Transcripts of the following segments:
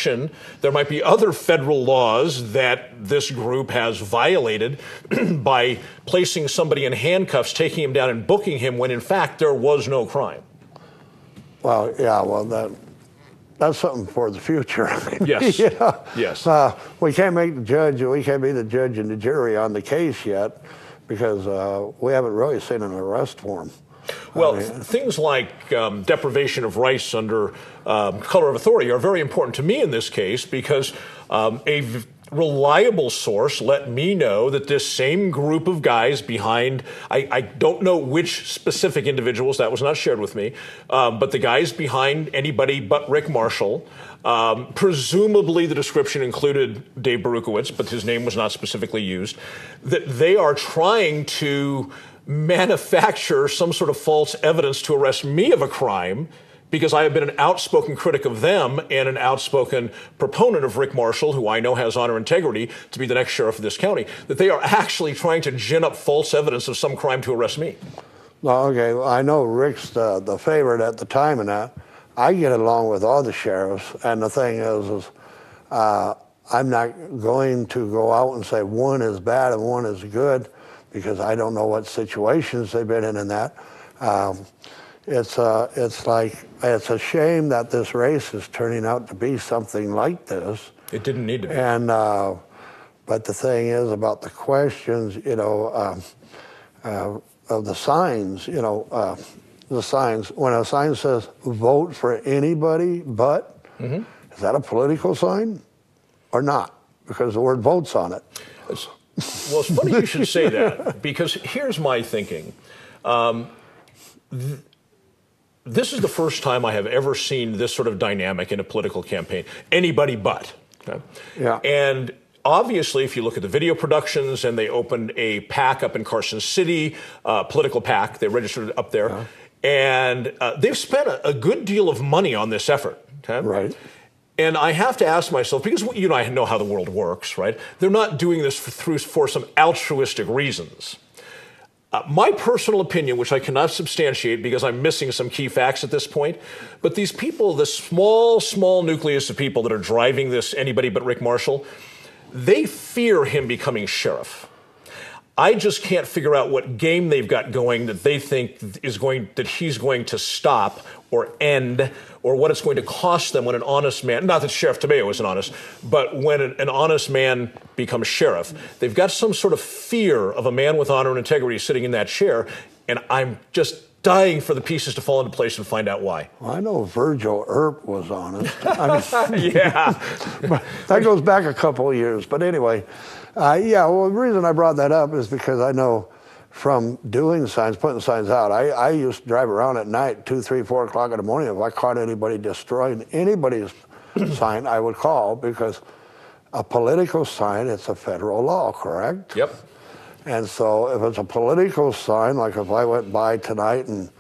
protection. There might be other federal laws that this group has violated by placing somebody in handcuffs, taking him down and booking him when in fact there was no crime. Well, yeah, well, that's something for the future. Yes. Yeah. Yes. We can't make the judge, we can't be the judge and the jury on the case yet because we haven't really seen an arrest for him. Well, things like deprivation of rights under color of authority are very important to me in this case because a reliable source let me know that this same group of guys behind, I don't know which specific individuals, that was not shared with me, but the guys behind anybody but Rick Marshall, presumably the description included Dave Berukowitz, but his name was not specifically used, that they are trying to manufacture some sort of false evidence to arrest me of a crime because I have been an outspoken critic of them and an outspoken proponent of Rick Marshall, who I know has honor and integrity, to be the next sheriff of this county, that they are actually trying to gin up false evidence of some crime to arrest me. Well, okay, well, I know Rick's the favorite at the time and that. I get along with all the sheriffs, and the thing is I'm not going to go out and say one is bad and one is good because I don't know what situations they've been in that. It's a shame that this race is turning out to be something like this. It didn't need to be. And but the thing is about the questions, of the signs, the signs. When a sign says "vote for anybody," but is that a political sign or not? Because the word "vote's" on it. Well, it's funny you should say that because here's my thinking. This is the first time I have ever seen this sort of dynamic in a political campaign. Anybody but. Okay? Yeah. And obviously, if you look at the video productions, and they opened a PAC up in Carson City, political PAC, they registered it up there, and they've spent a good deal of money on this effort. Okay? Right. And I have to ask myself, because you and I know how the world works, right? They're not doing this for some altruistic reasons. My personal opinion, which I cannot substantiate because I'm missing some key facts at this point, but these people, this small nucleus of people that are driving this anybody but Rick Marshall, they fear him becoming sheriff. I just can't figure out what game they've got going that they think that he's going to stop or end, or what it's going to cost them when an honest man, not that Sheriff Tomeo isn't honest, but when an honest man becomes sheriff. They've got some sort of fear of a man with honor and integrity sitting in that chair, and I'm just dying for the pieces to fall into place and find out why. Well, I know Virgil Earp was honest. Yeah. But that goes back a couple of years. But anyway, well, the reason I brought that up is because I know from doing signs, putting signs out, I used to drive around at night, 2, 3, 4 o'clock in the morning. If I caught anybody destroying anybody's sign, I would call, because a political sign, it's a federal law, correct? Yep. And so if it's a political sign, like if I went by tonight and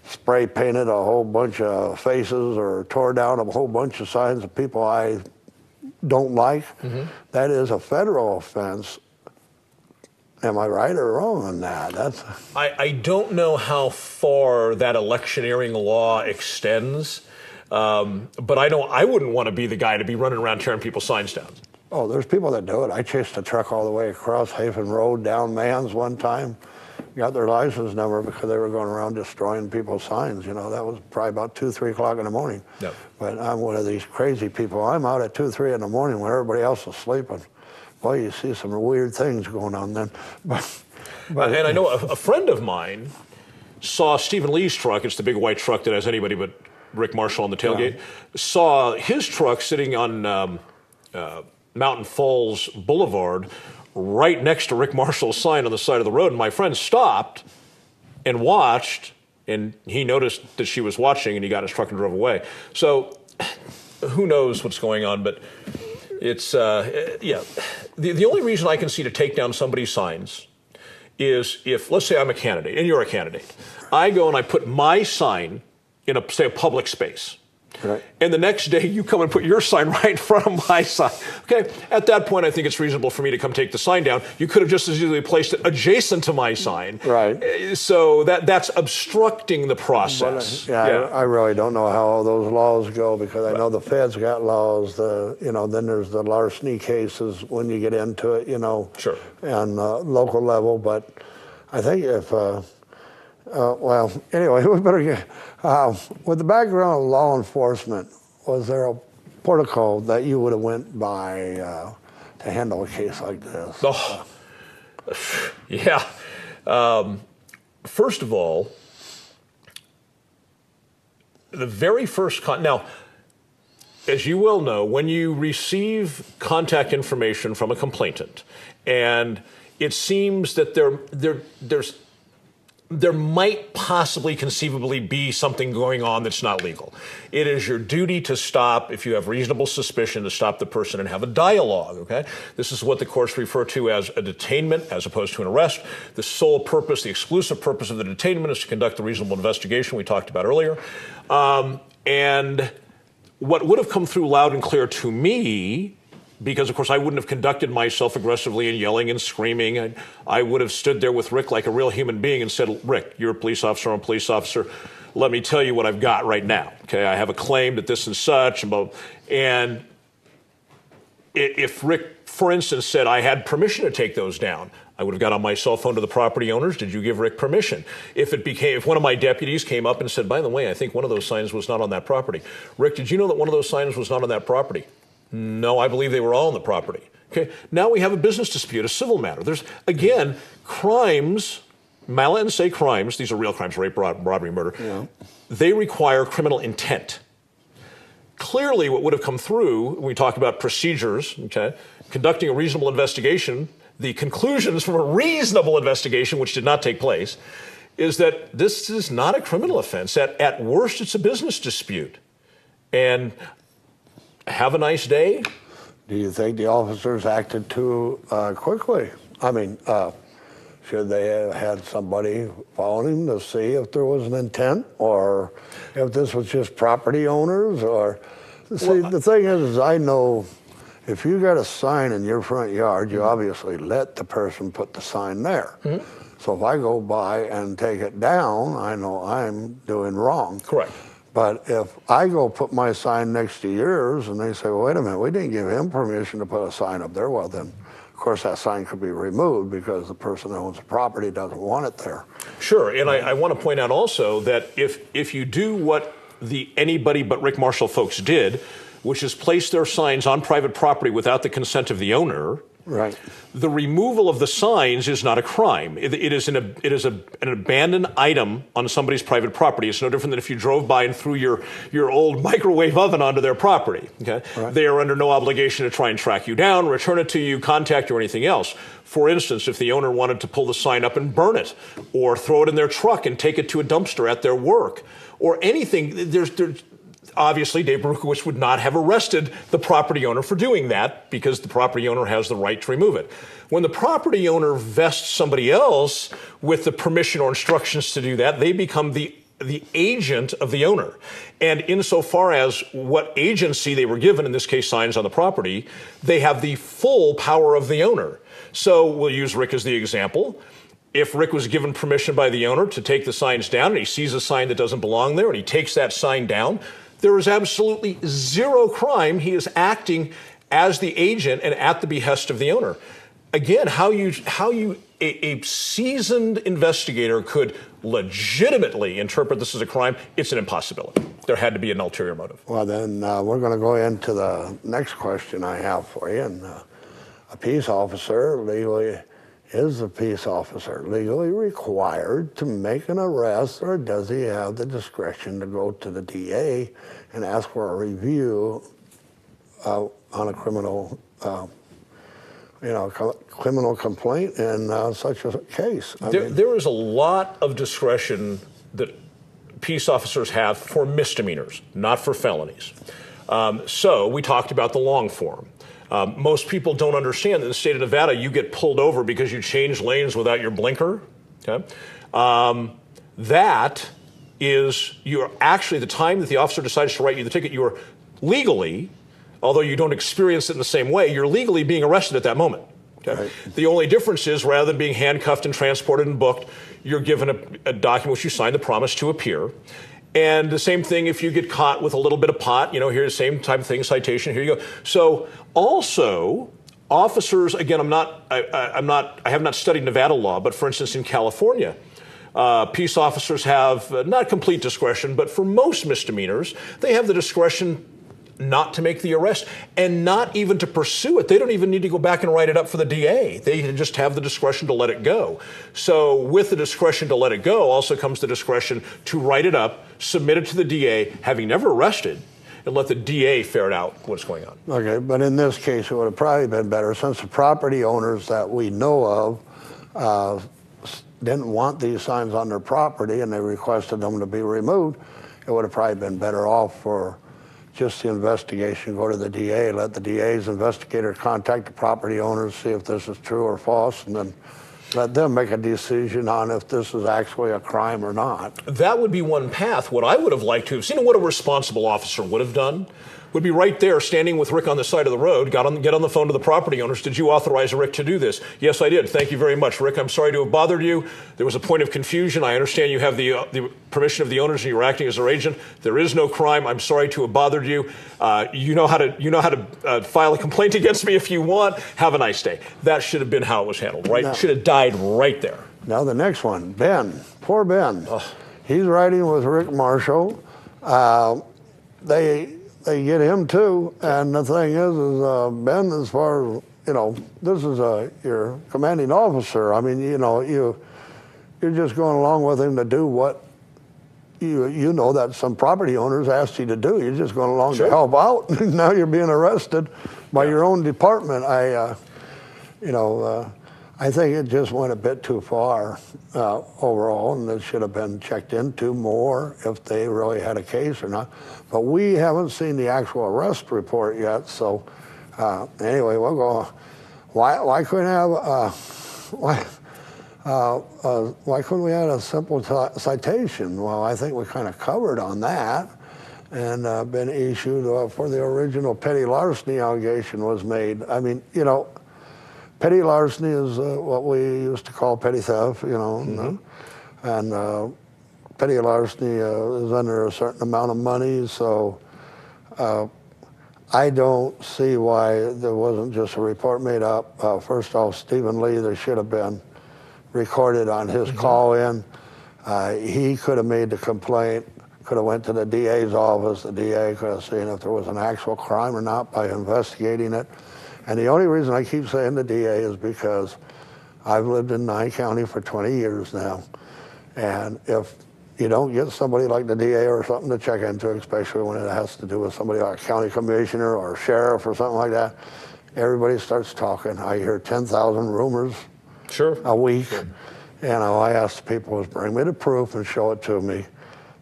spray painted a whole bunch of faces or tore down a whole bunch of signs of people I don't like, that is a federal offense. Am I right or wrong on that? I don't know how far that electioneering law extends, but I wouldn't want to be the guy to be running around tearing people's signs down. Oh, there's people that do it. I chased a truck all the way across Hafen Road down Mans one time, got their license number because they were going around destroying people's signs. That was probably about 2, 3 o'clock in the morning. Yep. But I'm one of these crazy people. I'm out at 2, 3 in the morning when everybody else is sleeping. Boy, you see some weird things going on then. And I know a friend of mine saw Stephen Lee's truck. It's the big white truck that has anybody but Rick Marshall on the tailgate. Yeah. Saw his truck sitting on Mountain Falls Boulevard right next to Rick Marshall's sign on the side of the road. And my friend stopped and watched, and he noticed that she was watching, and he got his truck and drove away. So who knows what's going on, but it's, The only reason I can see to take down somebody's signs is if, let's say I'm a candidate, and you're a candidate. I go and I put my sign in, say, a public space. Right. And the next day you come and put your sign right in front of my sign. Okay, at that point I think it's reasonable for me to come take the sign down. You could have just as easily placed it adjacent to my sign. Right. So that's obstructing the process. I really don't know how all those laws go, because I know the feds got laws. Then there's the larceny cases when you get into it. Sure. And local level, but I think if. Well, anyway, we better get, with the background of law enforcement, was there a protocol that you would have went by to handle a case like this? Oh, yeah. First of all, the very first, now, as you well know, when you receive contact information from a complainant, and it seems that there might possibly conceivably be something going on that's not legal. It is your duty to stop, if you have reasonable suspicion, to stop the person and have a dialogue, okay? This is what the courts refer to as a detainment as opposed to an arrest. The sole purpose, the exclusive purpose of the detainment is to conduct a reasonable investigation we talked about earlier. And what would have come through loud and clear to me, because, of course, I wouldn't have conducted myself aggressively and yelling and screaming. I would have stood there with Rick like a real human being and said, Rick, you're a police officer, I'm a police officer. Let me tell you what I've got right now. Okay, I have a claim that this and such. And if Rick, for instance, said I had permission to take those down, I would have got on my cell phone to the property owners. Did you give Rick permission? If one of my deputies came up and said, by the way, I think one of those signs was not on that property. Rick, did you know that one of those signs was not on that property? No, I believe they were all on the property. Okay, now we have a business dispute, a civil matter. There's, again, crimes, Mala and say crimes, these are real crimes, rape, robbery, murder. Yeah. They require criminal intent. Clearly, what would have come through, when we talk about procedures, okay, conducting a reasonable investigation, the conclusions from a reasonable investigation, which did not take place, is that this is not a criminal offense. At worst, it's a business dispute. And have a nice day. Do you think the officers acted too quickly? I mean, should they have had somebody following to see if there was an intent, or if this was just property owners? Or the thing is I know if you got a sign in your front yard, you obviously let the person put the sign there. Mm-hmm. So if I go by and take it down, I know I'm doing wrong. Correct. But if I go put my sign next to yours and they say, well, wait a minute, we didn't give him permission to put a sign up there, well then, of course, that sign could be removed because the person that owns the property doesn't want it there. Sure, and I want to point out also that if you do what the anybody but Rick Marshall folks did, which is place their signs on private property without the consent of the owner, right, the removal of the signs is not a crime. It is an abandoned item on somebody's private property. It's no different than if you drove by and threw your old microwave oven onto their property. Okay, right. They are under no obligation to try and track you down, return it to you, contact you, or anything else. For instance, if the owner wanted to pull the sign up and burn it, or throw it in their truck and take it to a dumpster at their work, or anything, there's obviously, Dave Berukowitz would not have arrested the property owner for doing that because the property owner has the right to remove it. When the property owner vests somebody else with the permission or instructions to do that, they become the agent of the owner. And insofar as what agency they were given, in this case signs on the property, they have the full power of the owner. So we'll use Rick as the example. If Rick was given permission by the owner to take the signs down and he sees a sign that doesn't belong there and he takes that sign down, there is absolutely zero crime. He is acting as the agent and at the behest of the owner. Again, how a seasoned investigator could legitimately interpret this as a crime, it's an impossibility. There had to be an ulterior motive. Well, then we're going to go into the next question I have for you. And a peace officer legally is a peace officer legally required to make an arrest, or does he have the discretion to go to the DA and ask for a review on a criminal, criminal complaint in such a case? There is a lot of discretion that peace officers have for misdemeanors, not for felonies. So we talked about the long form. Most people don't understand that in the state of Nevada, you get pulled over because you change lanes without your blinker. Okay? That is you're actually, the time that the officer decides to write you the ticket, you're legally, although you don't experience it in the same way, you're legally being arrested at that moment. Okay? Right. The only difference is rather than being handcuffed and transported and booked, you're given a document which you sign the promise to appear. And the same thing if you get caught with a little bit of pot, here's the same type of thing, citation, here you go. So also, officers, again, I have not studied Nevada law, but for instance, in California, peace officers have not complete discretion, but for most misdemeanors, they have the discretion not to make the arrest and not even to pursue it. They don't even need to go back and write it up for the DA. They just have the discretion to let it go. So with the discretion to let it go also comes the discretion to write it up, submit it to the DA, having never arrested, and let the DA ferret out what's going on. Okay, but in this case, it would have probably been better since the property owners that we know of didn't want these signs on their property and they requested them to be removed. It would have probably been better off for just the investigation, go to the DA, let the DA's investigator contact the property owners, see if this is true or false, and then let them make a decision on if this is actually a crime or not. That would be one path. What I would have liked to have seen, and what a responsible officer would have done, would be right there standing with Rick on the side of the road, get on the phone to the property owners. Did you authorize Rick to do this? Yes, I did. Thank you very much, Rick. I'm sorry to have bothered you. There was a point of confusion. I understand you have the permission of the owners and you're acting as their agent. There is no crime. I'm sorry to have bothered you. You know how to file a complaint against me if you want. Have a nice day. That should have been how it was handled, right? Now, should have died right there. Now the next one, Ben. Poor Ben. He's riding with Rick Marshall. They get him too, and the thing is Ben, as far as, this is your commanding officer. I mean, you're just going along with him to do what you know that some property owners asked you to do. You're just going along to help out. Now you're being arrested by your own department. I think it just went a bit too far overall, and it should have been checked into more if they really had a case or not. But we haven't seen the actual arrest report yet. So anyway, we'll go. Why couldn't we have a simple citation? Well, I think we kind of covered on that, and been issued for the original petty larceny allegation was made. I mean, petty larceny is what we used to call petty theft, and petty larceny is under a certain amount of money, so I don't see why there wasn't just a report made up. First off, Stephen Lee, there should have been recorded on his call in. He could have made the complaint, could have went to the DA's office. The DA could have seen if there was an actual crime or not by investigating it. And the only reason I keep saying the DA is because I've lived in Nye County for 20 years now. And if you don't get somebody like the DA or something to check into, especially when it has to do with somebody like a county commissioner or a sheriff or something like that, everybody starts talking. I hear 10,000 rumors a week. I ask the people to bring me the proof and show it to me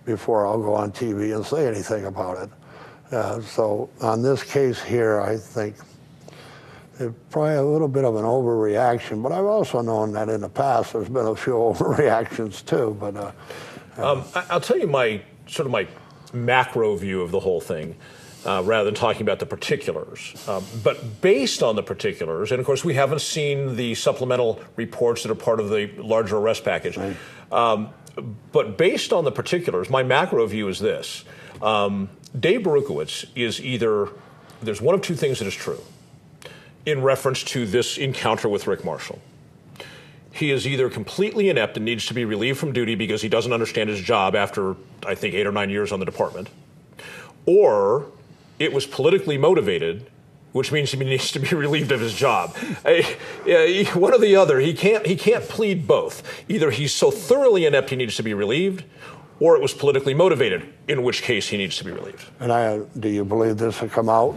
before I'll go on TV and say anything about it. So on this case here, I think it's probably a little bit of an overreaction, but I've also known that in the past there's been a few overreactions too. But I'll tell you my macro view of the whole thing, rather than talking about the particulars. But based on the particulars, and of course we haven't seen the supplemental reports that are part of the larger arrest package. Right. But based on the particulars, my macro view is this: Dave Berukowitz is either, there's one of two things that is true in reference to this encounter with Rick Marshall. He is either completely inept and needs to be relieved from duty because he doesn't understand his job after, I think, 8 or 9 years on the department, or it was politically motivated, which means he needs to be relieved of his job. One or the other. He can't plead both. Either he's so thoroughly inept he needs to be relieved, or it was politically motivated, in which case he needs to be relieved. And do you believe this will come out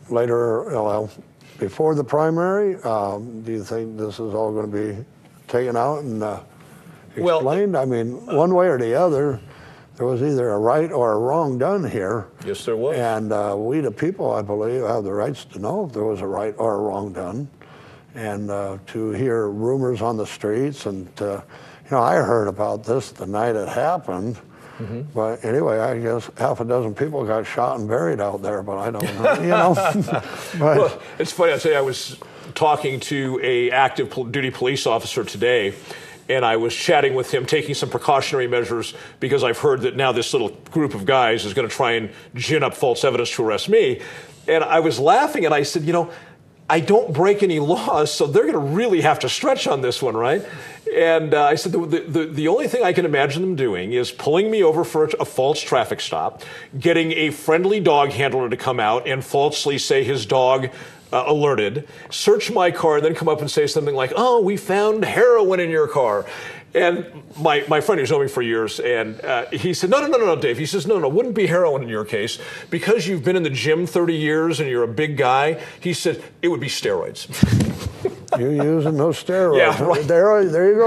later, before the primary? Do you think this is all going to be taken out and explained? I mean, one way or the other, there was either a right or a wrong done here. Yes, there was. And we, the people, I believe, have the rights to know if there was a right or a wrong done. And to hear rumors on the streets, and I heard about this the night it happened, But anyway, I guess half a dozen people got shot and buried out there, but I don't know, you know. But, well, it's funny. I tell you, I was talking to a active duty police officer today, and I was chatting with him, taking some precautionary measures because I've heard that now this little group of guys is going to try and gin up false evidence to arrest me. And I was laughing, and I said, you know, I don't break any laws, so they're going to really have to stretch on this one, right? And I said, the only thing I can imagine them doing is pulling me over for a false traffic stop, getting a friendly dog handler to come out and falsely say his dog alerted, search my car, and then come up and say something like, oh, we found heroin in your car. And my friend who's known me for years, and he said, no, Dave. He says, no, wouldn't be heroin in your case. Because you've been in the gym 30 years and you're a big guy, he said, it would be steroids. you're using those steroids. Yeah, right. There you go.